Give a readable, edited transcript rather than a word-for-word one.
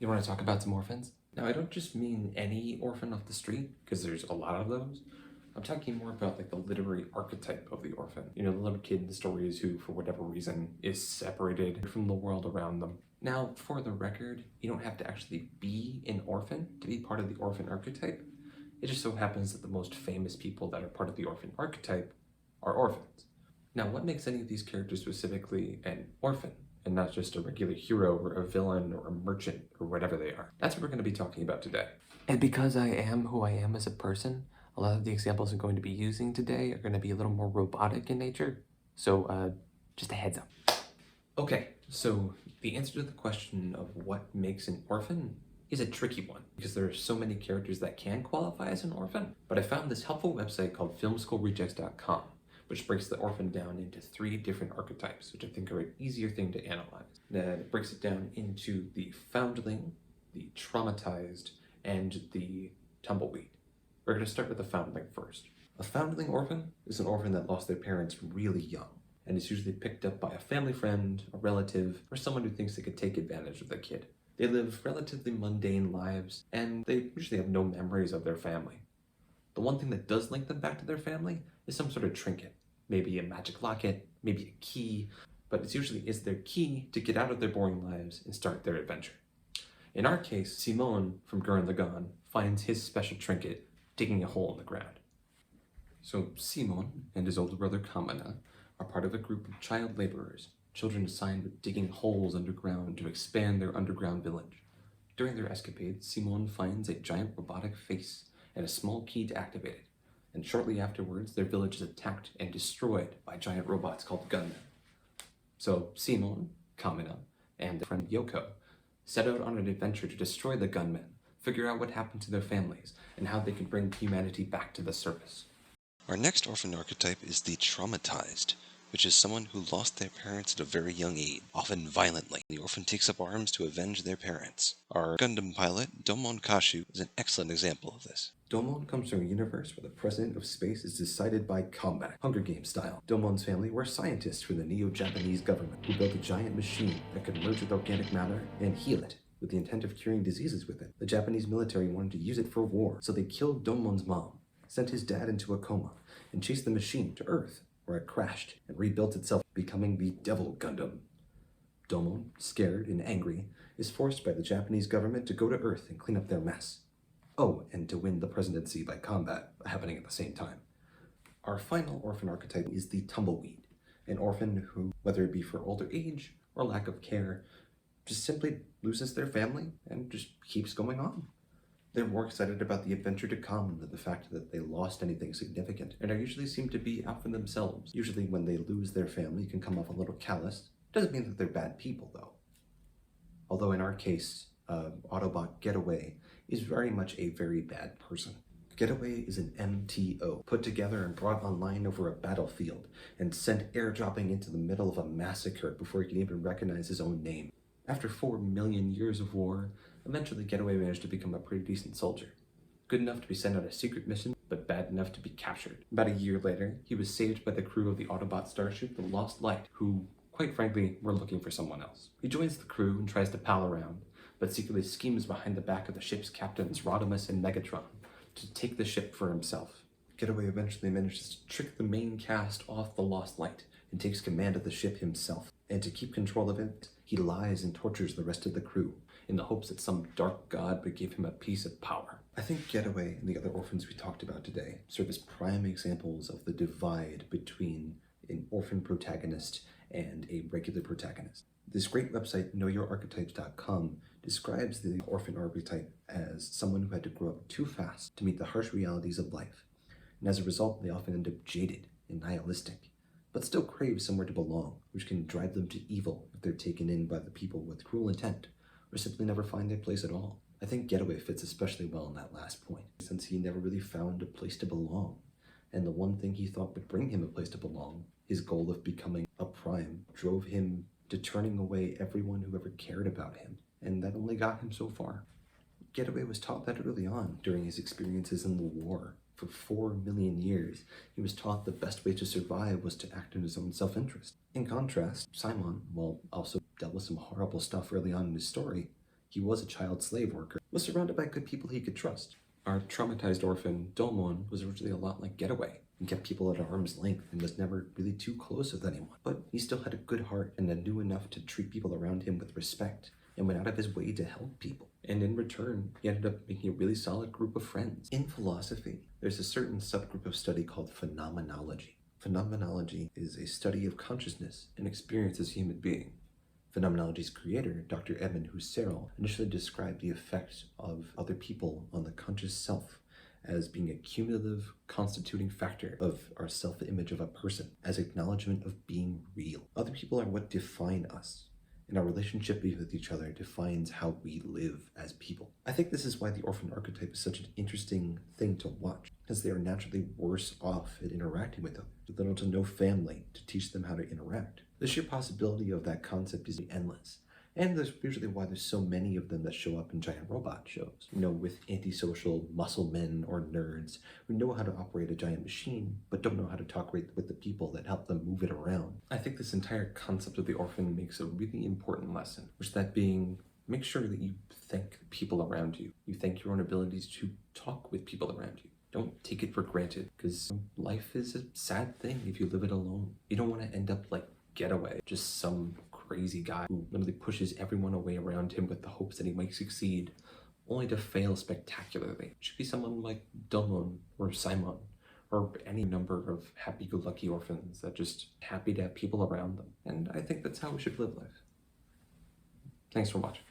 You want to talk about some orphans? Now, I don't just mean any orphan off the street, because there's a lot of those. I'm talking more about like the literary archetype of the orphan. You know, the little kid in the stories who, for whatever reason, is separated from the world around them. Now, for the record, you don't have to actually be an orphan to be part of the orphan archetype. It just so happens that the most famous people that are part of the orphan archetype are orphans. Now, what makes any of these characters specifically an orphan, and not just a regular hero or a villain or a merchant or whatever they are? That's what we're going to be talking about today. And because I am who I am as a person, a lot of the examples I'm going to be using today are going to be a little more robotic in nature. So, just a heads up. Okay, so the answer to the question of what makes an orphan is a tricky one because there are so many characters that can qualify as an orphan. But I found this helpful website called filmschoolrejects.com, which breaks the orphan down into 3 different archetypes, which I think are an easier thing to analyze. Then it breaks it down into the foundling, the traumatized, and the tumbleweed. We're going to start with the foundling first. A foundling orphan is an orphan that lost their parents really young, and is usually picked up by a family friend, a relative, or someone who thinks they could take advantage of the kid. They live relatively mundane lives, and they usually have no memories of their family. The one thing that does link them back to their family is some sort of trinket. Maybe a magic locket, maybe a key, but it usually is their key to get out of their boring lives and start their adventure. In our case, Simon from Gurren Lagann finds his special trinket digging a hole in the ground. So Simon and his older brother Kamina are part of a group of child laborers, children assigned with digging holes underground to expand their underground village. During their escapades, Simon finds a giant robotic face and a small key to activate it, and shortly afterwards their village is attacked and destroyed by giant robots called gunmen. So Simon, Kamina, and their friend Yoko set out on an adventure to destroy the gunmen, figure out what happened to their families, and how they can bring humanity back to the surface. Our next orphan archetype is the traumatized, which is someone who lost their parents at a very young age, often violently. The orphan takes up arms to avenge their parents. Our Gundam pilot, Domon Kashu, is an excellent example of this. Domon comes from a universe where the president of space is decided by combat, Hunger Games style. Domon's family were scientists for the Neo-Japanese government who built a giant machine that could merge with organic matter and heal it, with the intent of curing diseases with it. The Japanese military wanted to use it for war, so they killed Domon's mom, sent his dad into a coma, and chased the machine to Earth, where it crashed and rebuilt itself, becoming the Devil Gundam. Domon, scared and angry, is forced by the Japanese government to go to Earth and clean up their mess. Oh, and to win the presidency by combat happening at the same time. Our final orphan archetype is the tumbleweed, an orphan who, whether it be for older age or lack of care, just simply loses their family and just keeps going on. They're more excited about the adventure to come than the fact that they lost anything significant, and are usually seem to be out for themselves. Usually when they lose their family, can come off a little callous. Doesn't mean that they're bad people, though. Although in our case, Autobot Getaway is very much a very bad person. Getaway is an MTO, put together and brought online over a battlefield, and sent airdropping into the middle of a massacre before he could even recognize his own name. After 4 million years of war, eventually Getaway managed to become a pretty decent soldier. Good enough to be sent on a secret mission, but bad enough to be captured. About a year later, he was saved by the crew of the Autobot starship, the Lost Light, who, quite frankly, were looking for someone else. He joins the crew and tries to pal around, but secretly schemes behind the back of the ship's captains Rodimus and Megatron to take the ship for himself. Getaway eventually manages to trick the main cast off the Lost Light and takes command of the ship himself. And to keep control of it, he lies and tortures the rest of the crew in the hopes that some dark god would give him a piece of power. I think Getaway and the other orphans we talked about today serve as prime examples of the divide between an orphan protagonist and a regular protagonist. This great website, knowyourarchetypes.com, describes the orphan archetype as someone who had to grow up too fast to meet the harsh realities of life, and as a result they often end up jaded and nihilistic, but still crave somewhere to belong, which can drive them to evil if they're taken in by the people with cruel intent, or simply never find their place at all. I think Getaway fits especially well in that last point, since he never really found a place to belong, and the one thing he thought would bring him a place to belong, his goal of becoming a prime, drove him to turning away everyone who ever cared about him, and that only got him so far. Getaway was taught that early on during his experiences in the war. For 4 million years, he was taught the best way to survive was to act in his own self-interest. In contrast, Simon, while also dealt with some horrible stuff early on in his story, He was a child slave worker, was surrounded by good people he could trust. Our traumatized orphan, Dolmon, was originally a lot like Getaway, and kept people at arm's length and was never really too close with anyone. But he still had a good heart and knew enough to treat people around him with respect, and went out of his way to help people. And in return, he ended up making a really solid group of friends. In philosophy, there's a certain subgroup of study called Phenomenology. Phenomenology is a study of consciousness and experience as a human being. Phenomenology's creator, Dr. Edmund Husserl, initially described the effect of other people on the conscious self as being a cumulative constituting factor of our self-image of a person, as acknowledgement of being real. Other people are what define us, and our relationship with each other defines how we live as people. I think this is why the orphan archetype is such an interesting thing to watch, because they are naturally worse off at interacting with others, with little to no family to teach them how to interact. The sheer possibility of that concept is endless, and there's usually why there's so many of them that show up in giant robot shows. With antisocial muscle men or nerds who know how to operate a giant machine, but don't know how to talk with the people that help them move it around. I think this entire concept of the orphan makes a really important lesson, which that being, make sure that you thank the people around you. You thank your own abilities to talk with people around you. Don't take it for granted, because life is a sad thing if you live it alone. You don't want to end up like Getaway, just some crazy guy who literally pushes everyone away around him with the hopes that he might succeed, only to fail spectacularly. It should be someone like Dumon or Simon, or any number of happy-go-lucky orphans that just happy to have people around them. And I think that's how we should live life. Thanks for watching.